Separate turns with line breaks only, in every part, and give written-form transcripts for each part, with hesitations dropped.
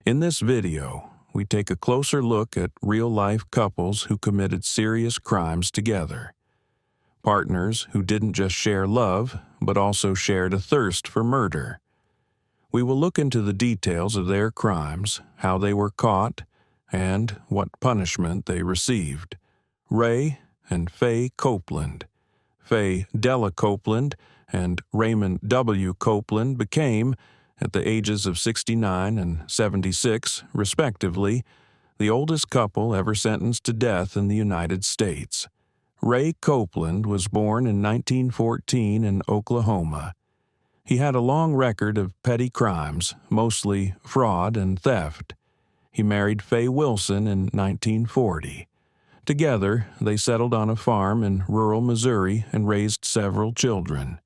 In this video, we take a closer look at real-life couples who committed serious crimes together. Partners who didn't just share love, but also shared a thirst for murder. We will look into the details of their crimes, how they were caught, and what punishment they received. Ray and Faye Copeland. Faye Della Copeland and Raymond W. Copeland became, at the ages of 69 and 76, respectively, the oldest couple ever sentenced to death in the United States. Ray Copeland was born in 1914 in Oklahoma. He had a long record of petty crimes, mostly fraud and theft. He married Faye Wilson in 1940. Together, they settled on a farm in rural Missouri and raised several children.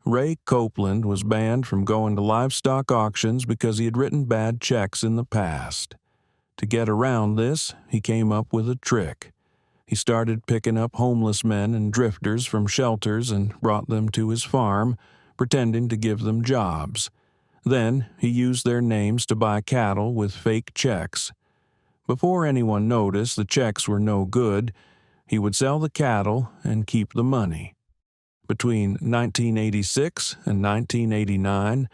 Ray Copeland was banned from going to livestock auctions because he had written bad checks in the past. To get around this, he came up with a trick. He started picking up homeless men and drifters from shelters and brought them to his farm, pretending to give them jobs. Then, he used their names to buy cattle with fake checks. Before anyone noticed the checks were no good, he would sell the cattle and keep the money. Between 1986 and 1989,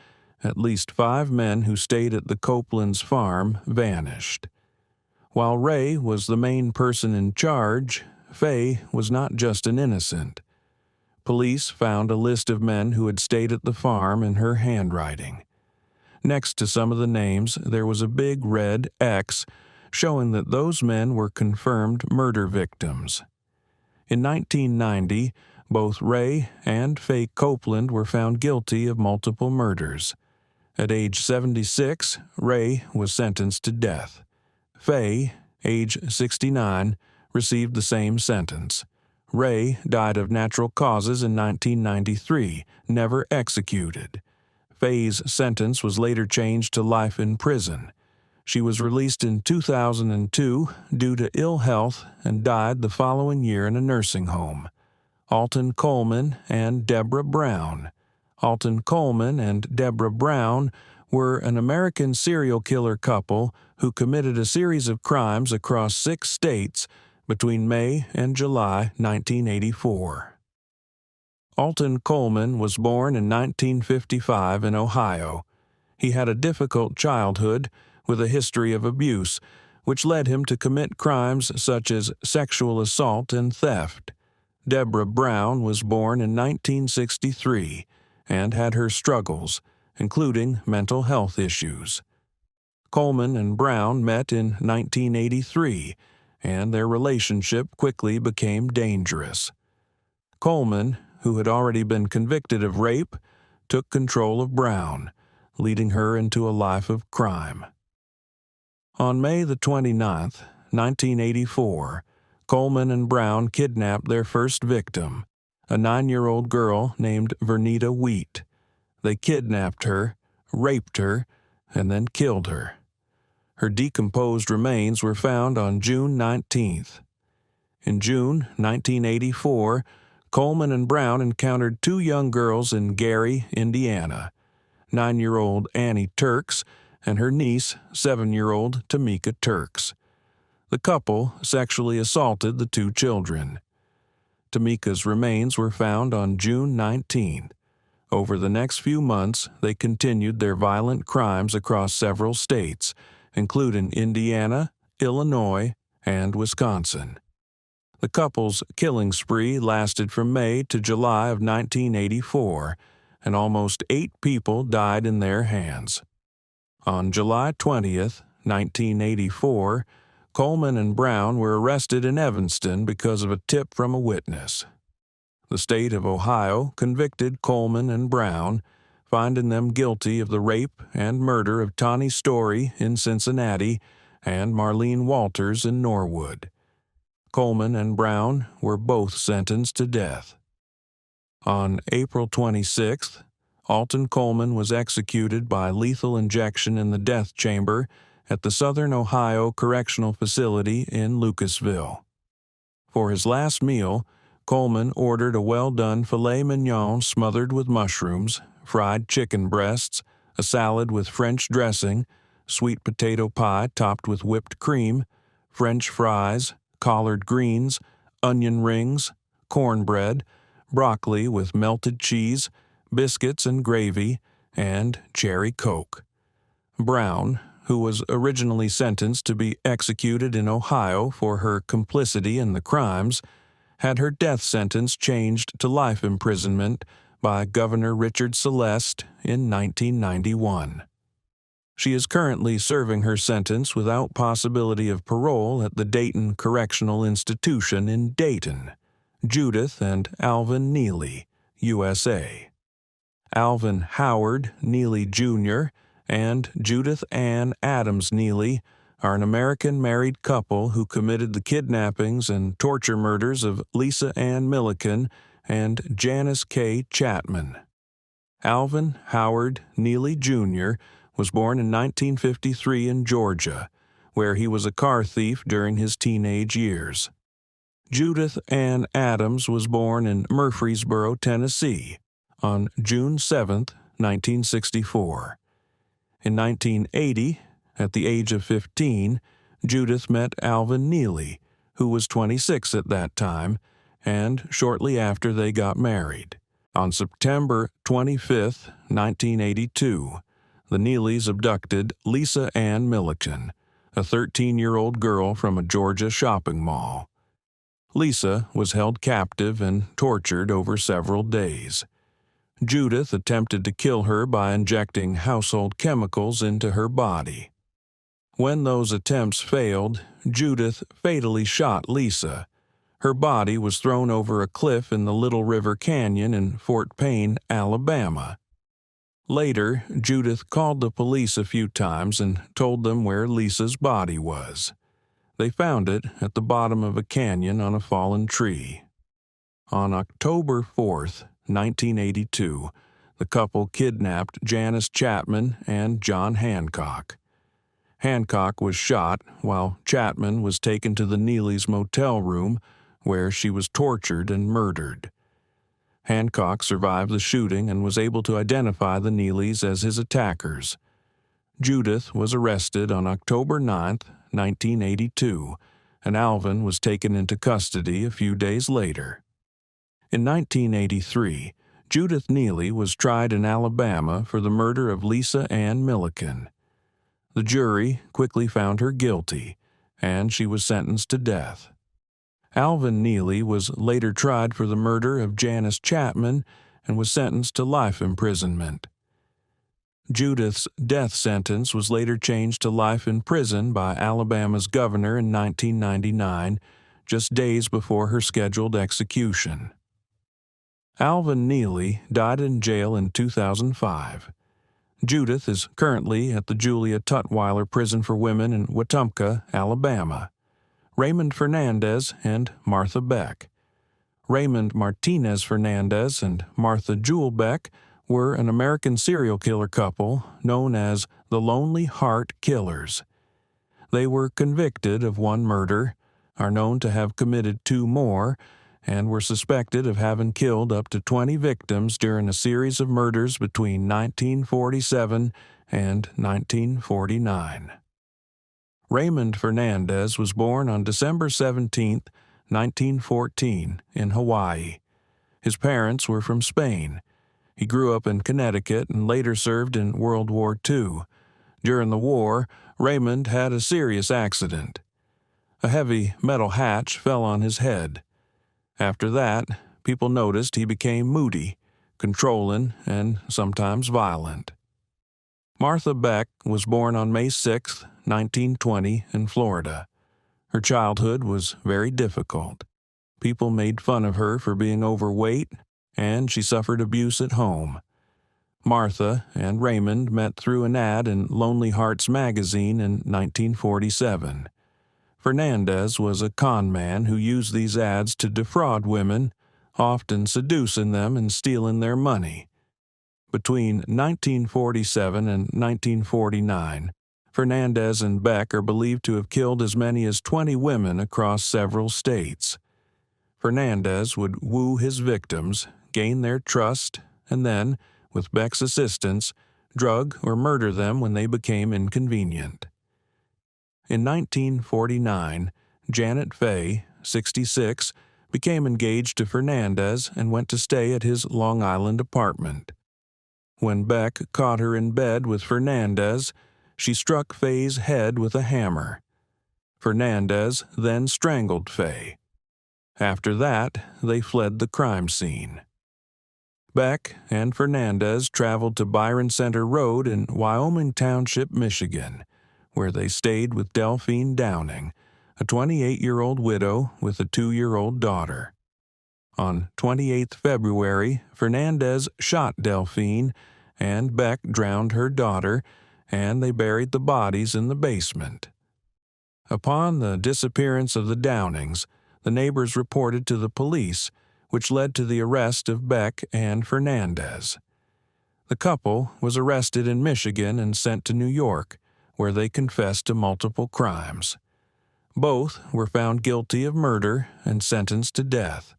at least 5 men who stayed at the Copeland's farm vanished. While Ray was the main person in charge, Faye was not just an innocent. Police found a list of men who had stayed at the farm in her handwriting. Next to some of the names, there was a big red X showing that those men were confirmed murder victims. In 1990, both Ray and Faye Copeland were found guilty of multiple murders. At age 76, Ray was sentenced to death. Faye, age 69, received the same sentence. Ray died of natural causes in 1993, never executed. Faye's sentence was later changed to life in prison. She was released in 2002 due to ill health and died the following year in a nursing home. Alton Coleman and Deborah Brown. Alton Coleman and Deborah Brown were an American serial killer couple who committed a series of crimes across 6 states between May and July 1984. Alton Coleman was born in 1955 in Ohio. He had a difficult childhood with a history of abuse, which led him to commit crimes such as sexual assault and theft. Deborah Brown was born in 1963 and had her struggles, including mental health issues. Coleman and Brown met in 1983, and their relationship quickly became dangerous. Coleman, who had already been convicted of rape, took control of Brown, leading her into a life of crime. On May the 29th, 1984, Coleman and Brown kidnapped their first victim, a 9-year-old girl named Vernita Wheat. They kidnapped her, raped her, and then killed her. Her decomposed remains were found on June 19th. In June 1984, Coleman and Brown encountered 2 young girls in Gary, Indiana, 9-year-old Annie Turks and her niece, 7-year-old Tamika Turks. The couple sexually assaulted the 2 children. Tamika's remains were found on June 19. Over the next few months, they continued their violent crimes across several states, including Indiana, Illinois, and Wisconsin. The couple's killing spree lasted from May to July of 1984, and almost 8 people died in their hands. On July 20th, 1984, Coleman and Brown were arrested in Evanston because of a tip from a witness. The state of Ohio convicted Coleman and Brown, finding them guilty of the rape and murder of Tawny Story in Cincinnati and Marlene Walters in Norwood. Coleman and Brown were both sentenced to death. On April 26th, Alton Coleman was executed by lethal injection in the death chamber at the Southern Ohio Correctional Facility in Lucasville. For his last meal, Coleman ordered a well-done filet mignon smothered with mushrooms, fried chicken breasts, a salad with French dressing, sweet potato pie topped with whipped cream, French fries, collard greens, onion rings, cornbread, broccoli with melted cheese, biscuits and gravy, and cherry Coke. Brown, who was originally sentenced to be executed in Ohio for her complicity in the crimes, had her death sentence changed to life imprisonment by Governor Richard Celeste in 1991. She is currently serving her sentence without possibility of parole at the Dayton Correctional Institution in Dayton. Judith and Alvin Neely, USA. Alvin Howard Neely, Jr., and Judith Ann Adams Neely are an American married couple who committed the kidnappings and torture murders of Lisa Ann Milliken and Janice K. Chapman. Alvin Howard Neely, Jr. was born in 1953 in Georgia, where he was a car thief during his teenage years. Judith Ann Adams was born in Murfreesboro, Tennessee, on June 7, 1964. In 1980, at the age of 15, Judith met Alvin Neely, who was 26 at that time, and shortly after they got married. On September 25, 1982, the Neelys abducted Lisa Ann Milliken, a 13-year-old girl from a Georgia shopping mall. Lisa was held captive and tortured over several days. Judith attempted to kill her by injecting household chemicals into her body. When those attempts failed, Judith fatally shot Lisa. Her body was thrown over a cliff in the Little River Canyon in Fort Payne, Alabama. Later, Judith called the police a few times and told them where Lisa's body was. They found it at the bottom of a canyon on a fallen tree. On October 4, 1982, the couple kidnapped Janice Chapman and John Hancock. Hancock was shot while Chapman was taken to the Neelys' motel room, where she was tortured and murdered. Hancock survived the shooting and was able to identify the Neelys as his attackers. Judith was arrested on October 9, 1982, and Alvin was taken into custody a few days later. In 1983, Judith Neely was tried in Alabama for the murder of Lisa Ann Milliken. The jury quickly found her guilty, and she was sentenced to death. Alvin Neely was later tried for the murder of Janice Chapman and was sentenced to life imprisonment. Judith's death sentence was later changed to life in prison by Alabama's governor in 1999, just days before her scheduled execution. Alvin Neely died in jail in 2005. Judith is currently at the Julia Tutwiler Prison for Women in Wetumpka, Alabama. Raymond Fernandez and Martha Beck. Raymond Martinez Fernandez and Martha Jewel Beck were an American serial killer couple known as the Lonely Heart Killers. They were convicted of one murder, are known to have committed 2 more, and were suspected of having killed up to 20 victims during a series of murders between 1947 and 1949. Raymond Fernandez was born on December 17, 1914, in Hawaii. His parents were from Spain. He grew up in Connecticut and later served in World War II. During the war, Raymond had a serious accident. A heavy metal hatch fell on his head. After that, people noticed he became moody, controlling, and sometimes violent. Martha Beck was born on May 6, 1920, in Florida. Her childhood was very difficult. People made fun of her for being overweight, and she suffered abuse at home. Martha and Raymond met through an ad in Lonely Hearts magazine in 1947. Fernandez was a con man who used these ads to defraud women, often seducing them and stealing their money. Between 1947 and 1949, Fernandez and Beck are believed to have killed as many as 20 women across several states. Fernandez would woo his victims, gain their trust, and then, with Beck's assistance, drug, or murder them when they became inconvenient. In 1949, Janet Fay, 66, became engaged to Fernandez and went to stay at his Long Island apartment. When Beck caught her in bed with Fernandez, she struck Fay's head with a hammer. Fernandez then strangled Fay. After that, they fled the crime scene. Beck and Fernandez traveled to Byron Center Road in Wyoming Township, Michigan, where they stayed with Delphine Downing, a 28-year-old widow with a 2-year-old daughter. On 28 February, Fernandez shot Delphine, and Beck drowned her daughter, and they buried the bodies in the basement. Upon the disappearance of the Downings, the neighbors reported to the police, which led to the arrest of Beck and Fernandez. The couple was arrested in Michigan and sent to New York, where they confessed to multiple crimes. Both were found guilty of murder and sentenced to death.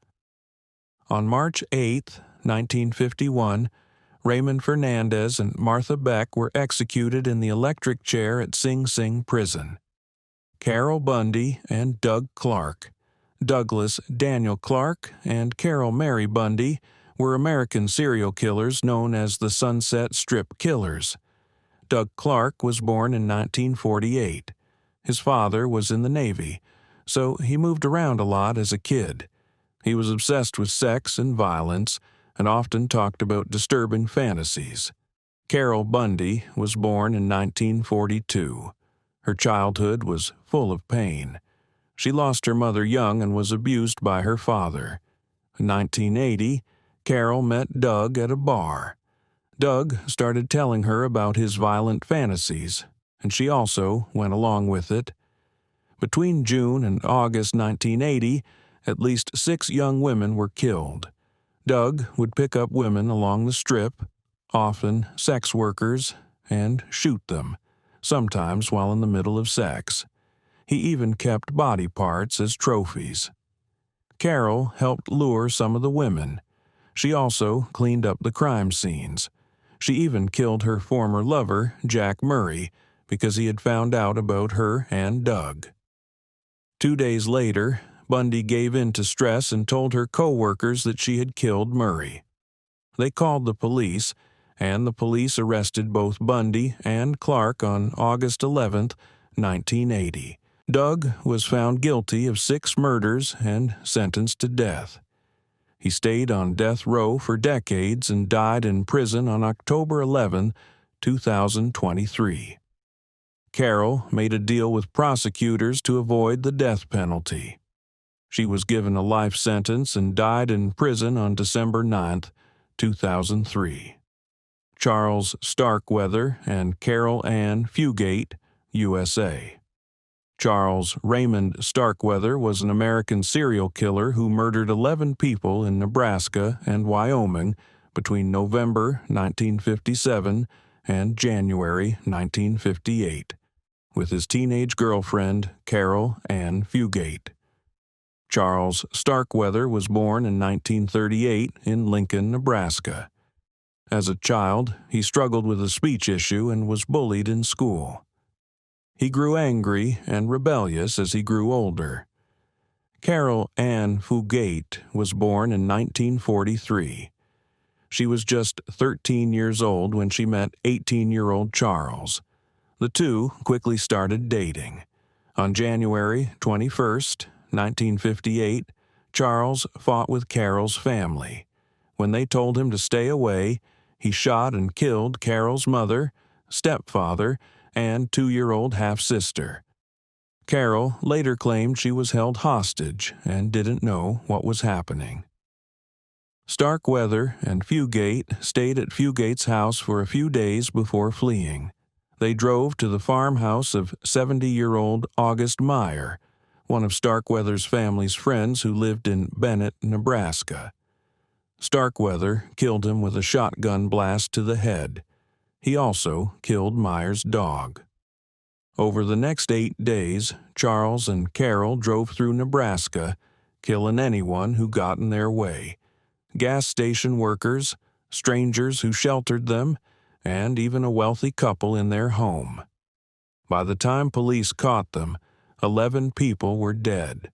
On March 8, 1951, Raymond Fernandez and Martha Beck were executed in the electric chair at Sing Sing Prison. Carol Bundy and Doug Clark, Douglas Daniel Clark, and Carol Mary Bundy were American serial killers known as the Sunset Strip Killers. Doug Clark was born in 1948. His father was in the Navy, so he moved around a lot as a kid. He was obsessed with sex and violence and often talked about disturbing fantasies. Carol Bundy was born in 1942. Her childhood was full of pain. She lost her mother young and was abused by her father. In 1980, Carol met Doug at a bar. Doug started telling her about his violent fantasies, and she also went along with it. Between June and August 1980, at least 6 young women were killed. Doug would pick up women along the strip, often sex workers, and shoot them, sometimes while in the middle of sex. He even kept body parts as trophies. Carol helped lure some of the women. She also cleaned up the crime scenes. She even killed her former lover, Jack Murray, because he had found out about her and Doug. 2 days later, Bundy gave in to stress and told her co-workers that she had killed Murray. They called the police, and the police arrested both Bundy and Clark on August 11, 1980. Doug was found guilty of 6 murders and sentenced to death. He stayed on death row for decades and died in prison on October 11, 2023. Carol made a deal with prosecutors to avoid the death penalty. She was given a life sentence and died in prison on December 9, 2003. Charles Starkweather and Carol Ann Fugate, USA. Charles Raymond Starkweather was an American serial killer who murdered 11 people in Nebraska and Wyoming between November 1957 and January 1958, with his teenage girlfriend, Carol Ann Fugate. Charles Starkweather was born in 1938 in Lincoln, Nebraska. As a child, he struggled with a speech issue and was bullied in school. He grew angry and rebellious as he grew older. Carol Ann Fugate was born in 1943. She was just 13 years old when she met 18-year-old Charles. The two quickly started dating. On January 21, 1958, Charles fought with Carol's family. When they told him to stay away, he shot and killed Carol's mother, stepfather, and 2-year-old half-sister. Carol later claimed she was held hostage and didn't know what was happening. Starkweather and Fugate stayed at Fugate's house for a few days before fleeing. They drove to the farmhouse of 70-year-old August Meyer, one of Starkweather's family's friends who lived in Bennett, Nebraska. Starkweather killed him with a shotgun blast to the head. He also killed Meyer's dog. Over the next 8 days, Charles and Carol drove through Nebraska, killing anyone who got in their way: gas station workers, strangers who sheltered them, and even a wealthy couple in their home. By the time police caught them, 11 people were dead.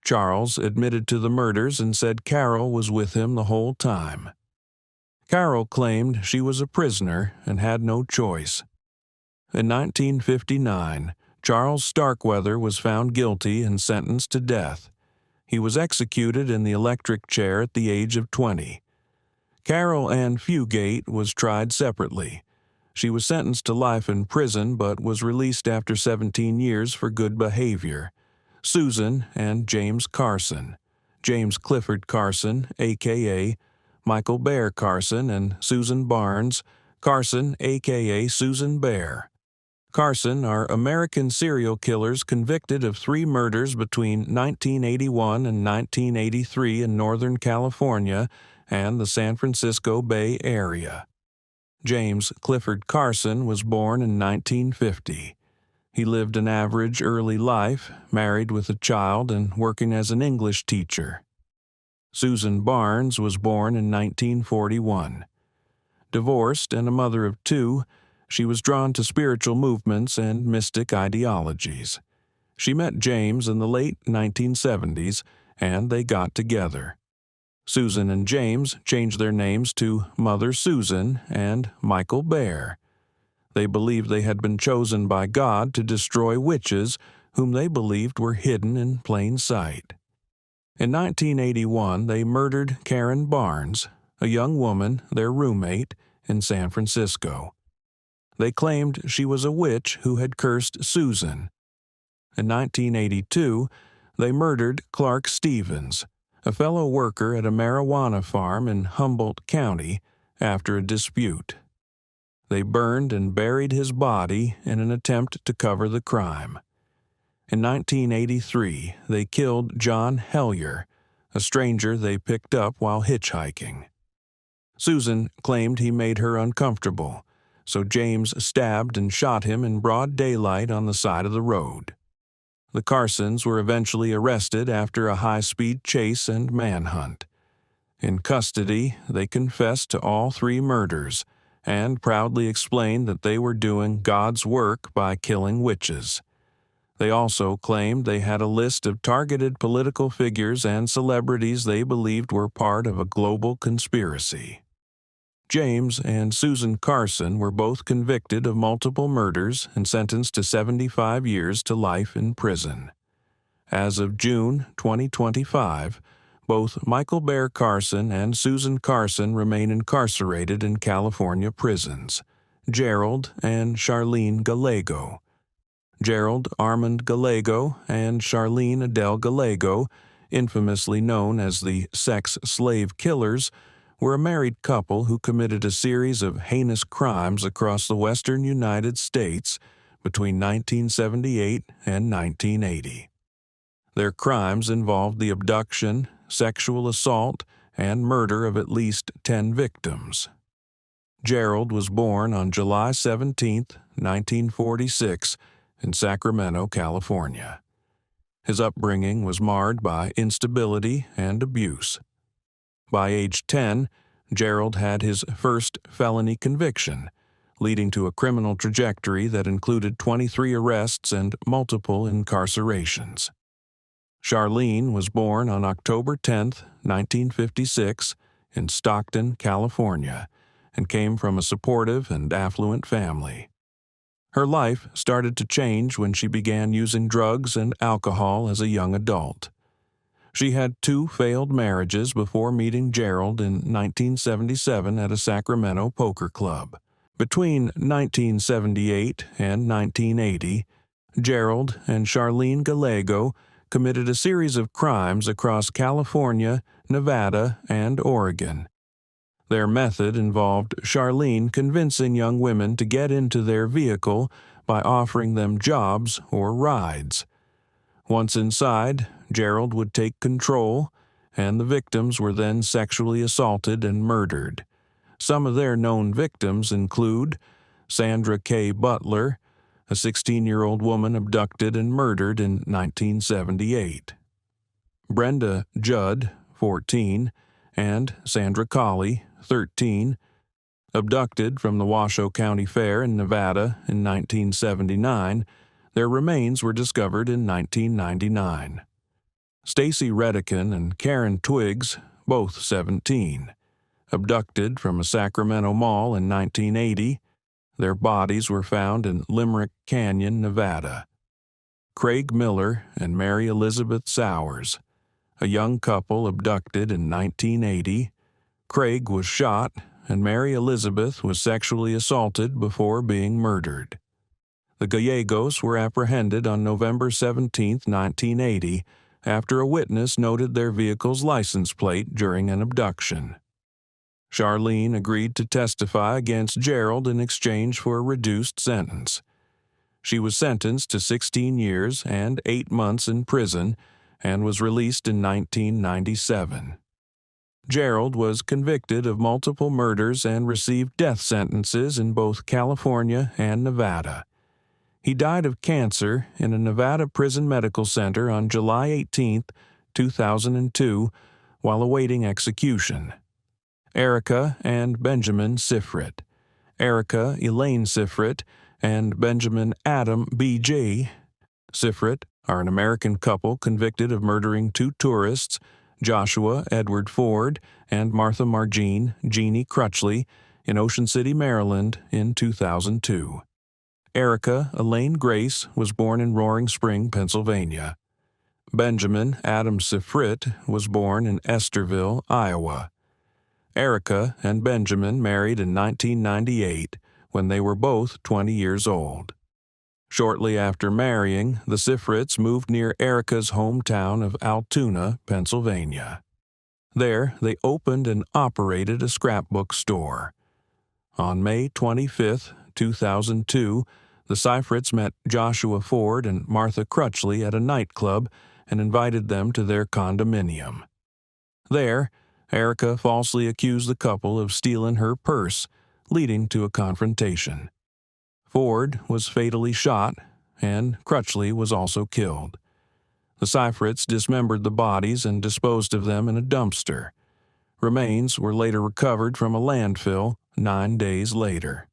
Charles admitted to the murders and said Carol was with him the whole time. Carol claimed she was a prisoner and had no choice. In 1959, Charles Starkweather was found guilty and sentenced to death. He was executed in the electric chair at the age of 20. Carol Ann Fugate was tried separately. She was sentenced to life in prison but was released after 17 years for good behavior. Susan and James Carson, James Clifford Carson, a.k.a. Michael Bear Carson, and Susan Barnes, Carson, a.k.a. Susan Bear. Carson are American serial killers convicted of 3 murders between 1981 and 1983 in Northern California and the San Francisco Bay Area. James Clifford Carson was born in 1950. He lived an average early life, married with a child and working as an English teacher. Susan Barnes was born in 1941. Divorced and a mother of 2, she was drawn to spiritual movements and mystic ideologies. She met James in the late 1970s, and they got together. Susan and James changed their names to Mother Susan and Michael Bear. They believed they had been chosen by God to destroy witches whom they believed were hidden in plain sight. In 1981, they murdered Karen Barnes, a young woman, their roommate, in San Francisco. They claimed she was a witch who had cursed Susan. In 1982, they murdered Clark Stevens, a fellow worker at a marijuana farm in Humboldt County, after a dispute. They burned and buried his body in an attempt to cover the crime. In 1983, they killed John Hellier, a stranger they picked up while hitchhiking. Susan claimed he made her uncomfortable, so James stabbed and shot him in broad daylight on the side of the road. The Carsons were eventually arrested after a high-speed chase and manhunt. In custody, they confessed to all 3 murders and proudly explained that they were doing God's work by killing witches. They also claimed they had a list of targeted political figures and celebrities they believed were part of a global conspiracy. James and Susan Carson were both convicted of multiple murders and sentenced to 75 years to life in prison. As of June 2025, both Michael Bear Carson and Susan Carson remain incarcerated in California prisons. Gerald and Charlene Gallego. Gerald Armand Gallego and Charlene Adele Gallego, infamously known as the sex slave killers, were a married couple who committed a series of heinous crimes across the western United States between 1978 and 1980. Their crimes involved the abduction, sexual assault, and murder of at least 10 victims. Gerald was born on July 17, 1946, in Sacramento, California. His upbringing was marred by instability and abuse. By age 10, Gerald had his first felony conviction, leading to a criminal trajectory that included 23 arrests and multiple incarcerations. Charlene was born on October 10, 1956, in Stockton, California, and came from a supportive and affluent family. Her life started to change when she began using drugs and alcohol as a young adult. She had 2 failed marriages before meeting Gerald in 1977 at a Sacramento poker club. Between 1978 and 1980, Gerald and Charlene Gallego committed a series of crimes across California, Nevada, and Oregon. Their method involved Charlene convincing young women to get into their vehicle by offering them jobs or rides. Once inside, Gerald would take control, and the victims were then sexually assaulted and murdered. Some of their known victims include Sandra K. Butler, a 16-year-old woman abducted and murdered in 1978. Brenda Judd, 14, and Sandra Colley, 13, Abducted from the Washoe County Fair in Nevada in 1979, their remains were discovered in 1999. Stacy Redican and Karen Twiggs, both 17. Abducted from a Sacramento mall in 1980, their bodies were found in Limerick Canyon, Nevada. Craig Miller and Mary Elizabeth Sowers, a young couple abducted in 1980. Craig was shot and Mary Elizabeth was sexually assaulted before being murdered. The Gallegos were apprehended on November 17, 1980, after a witness noted their vehicle's license plate during an abduction. Charlene agreed to testify against Gerald in exchange for a reduced sentence. She was sentenced to 16 years and 8 months in prison and was released in 1997. Gerald was convicted of multiple murders and received death sentences in both California and Nevada. He died of cancer in a Nevada prison medical center on July 18, 2002, while awaiting execution. Erica and Benjamin Sifrit. Erica Elaine Sifrit and Benjamin Adam B.J. Sifrit are an American couple convicted of murdering 2 tourists, Joshua Edward Ford and Martha Margene Jeannie Crutchley, in Ocean City, Maryland, in 2002. Erica Elaine Grace was born in Roaring Spring, Pennsylvania. Benjamin Adam Sifrit was born in Esterville, Iowa. Erica and Benjamin married in 1998 when they were both 20 years old. Shortly after marrying, the Sifrits moved near Erica's hometown of Altoona, Pennsylvania. There, they opened and operated a scrapbook store. On May 25, 2002, the Sifrits met Joshua Ford and Martha Crutchley at a nightclub and invited them to their condominium. There, Erica falsely accused the couple of stealing her purse, leading to a confrontation. Ford was fatally shot, and Crutchley was also killed. The Sifrits dismembered the bodies and disposed of them in a dumpster. Remains were later recovered from a landfill 9 days later.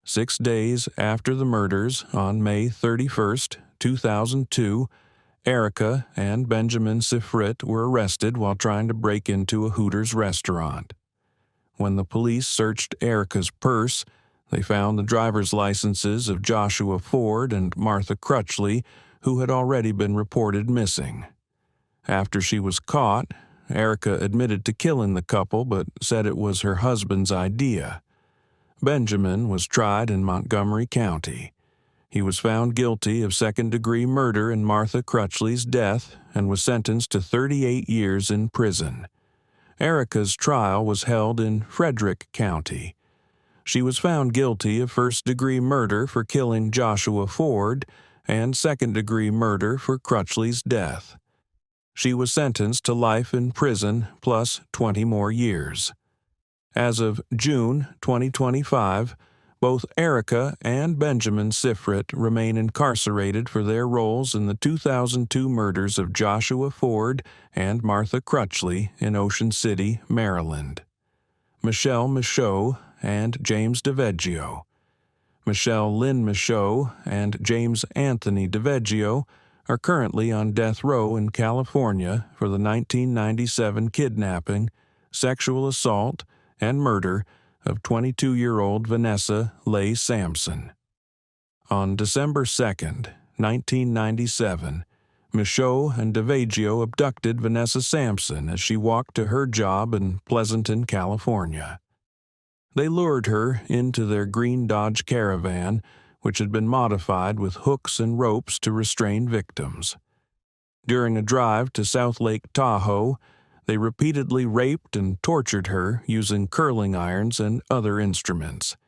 6 days after the murders, on May 31, 2002, Erica and Benjamin Sifrit were arrested while trying to break into a Hooters restaurant. When the police searched Erica's purse, they found the driver's licenses of Joshua Ford and Martha Crutchley, who had already been reported missing. After she was caught, Erica admitted to killing the couple but said it was her husband's idea. Benjamin was tried in Montgomery County. He was found guilty of second-degree murder in Martha Crutchley's death and was sentenced to 38 years in prison. Erica's trial was held in Frederick County. She was found guilty of first-degree murder for killing Joshua Ford and second-degree murder for Crutchley's death. She was sentenced to life in prison plus 20 more years. As of June 2025, both Erica and Benjamin Sifrit remain incarcerated for their roles in the 2002 murders of Joshua Ford and Martha Crutchley in Ocean City, Maryland. Michelle Michaud and James DeVeggio. Michelle Lynn Michaud and James Anthony DeVeggio are currently on death row in California for the 1997 kidnapping, sexual assault, and murder of 22-year-old Vanessa Leigh Sampson. On December 2, 1997, Michaud and DeVeggio abducted Vanessa Sampson as she walked to her job in Pleasanton, California. They lured her into their green Dodge Caravan, which had been modified with hooks and ropes to restrain victims. During a drive to South Lake Tahoe, they repeatedly raped and tortured her using curling irons and other instruments.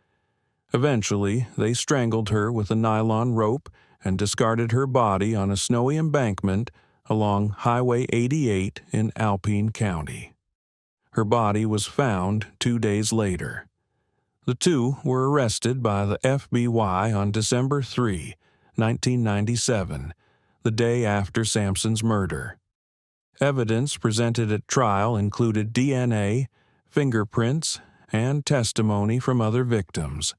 Eventually, they strangled her with a nylon rope and discarded her body on a snowy embankment along Highway 88 in Alpine County. Her body was found 2 days later. The two were arrested by the FBI on December 3, 1997, the day after Sampson's murder. Evidence presented at trial included DNA, fingerprints, and testimony from other victims.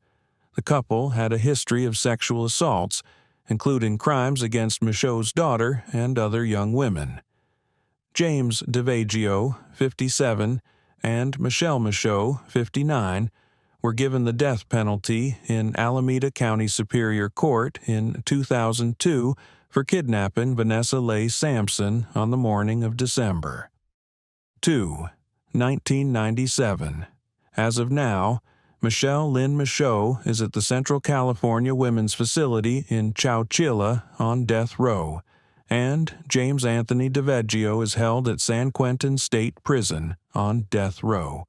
The couple had a history of sexual assaults, including crimes against Michaud's daughter and other young women. James DiVeggio, 57, and Michelle Michaud, 59, were given the death penalty in Alameda County Superior Court in 2002 for kidnapping Vanessa Leigh Sampson on the morning of December 2, 1997. As of now, Michelle Lynn Michaud is at the Central California Women's Facility in Chowchilla on death row, and James Anthony DiVeggio is held at San Quentin State Prison on death row.